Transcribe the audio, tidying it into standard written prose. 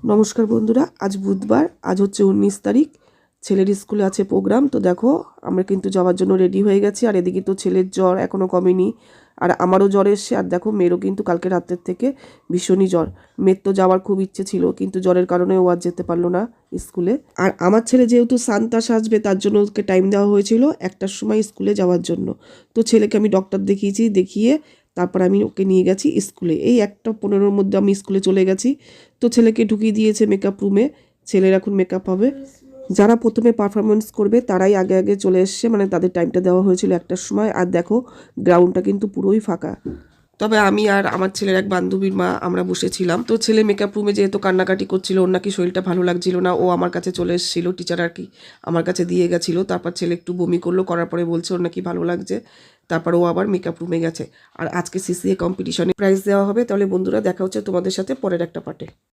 নমস্কার বন্ধুরা, আজ বুধবার, আজ হচ্ছে 19 তারিখ। ছেলের স্কুলে আছে প্রোগ্রাম। তো দেখো আমরা কিন্তু যাওয়ার জন্য রেডি হয়ে গেছি। আর এদিকে তো ছেলের জ্বর এখনও কমেনি, আর আমারও জ্বর এসছে। আর দেখো মেয়েরও কিন্তু কালকে রাতের থেকে ভীষণই জ্বর। মেয়ের তো যাওয়ার খুব ইচ্ছে ছিল, কিন্তু জ্বরের কারণে ও আর যেতে পারলো না স্কুলে। আর আমার ছেলে যেহেতু সান্তা সাজবে, তার জন্য ওকে টাইম দেওয়া হয়েছিল 1টার সময় স্কুলে যাওয়ার জন্য। তো ছেলেকে আমি ডক্টর দেখিয়েছি, দেখিয়ে তারপর আমি ওকে নিয়ে গেছি স্কুলে। এই 1:15-র মধ্যে আমি স্কুলে চলে গেছি। তো ছেলেকে ঢুকিয়ে দিয়েছে মেকআপ রুমে। ছেলের এখন মেকআপ হবে। যারা প্রথমে পারফরমেন্স করবে তারাই আগে আগে চলে এসছে, মানে তাদের টাইমটা দেওয়া হয়েছিল 1টার সময়। আর দেখো গ্রাউন্ডটা কিন্তু পুরোই ফাঁকা। তবে আমি আর আমার ছেলের এক বান্ধবীর মা আমরা বসেছিলাম। তো ছেলে মেকআপ রুমে যেহেতু কান্নাকাটি করছিল, ওর নাকি শরীরটা ভালো লাগছিল না, ও আমার কাছে চলে এসেছিল। টিচার আর কি আমার কাছে দিয়ে গেছিলো। তারপর ছেলে একটু বমি করলো, করার পরে বলছে ওর নাকি ভালো লাগছে। তারপর ও আবার মেকআপ রুমে গেছে। আর আজকে সিসিএ কম্পিটিশনে প্রাইজ দেওয়া হবে। তাহলে বন্ধুরা দেখা হচ্ছে তোমাদের সাথে পরের একটা পার্টে।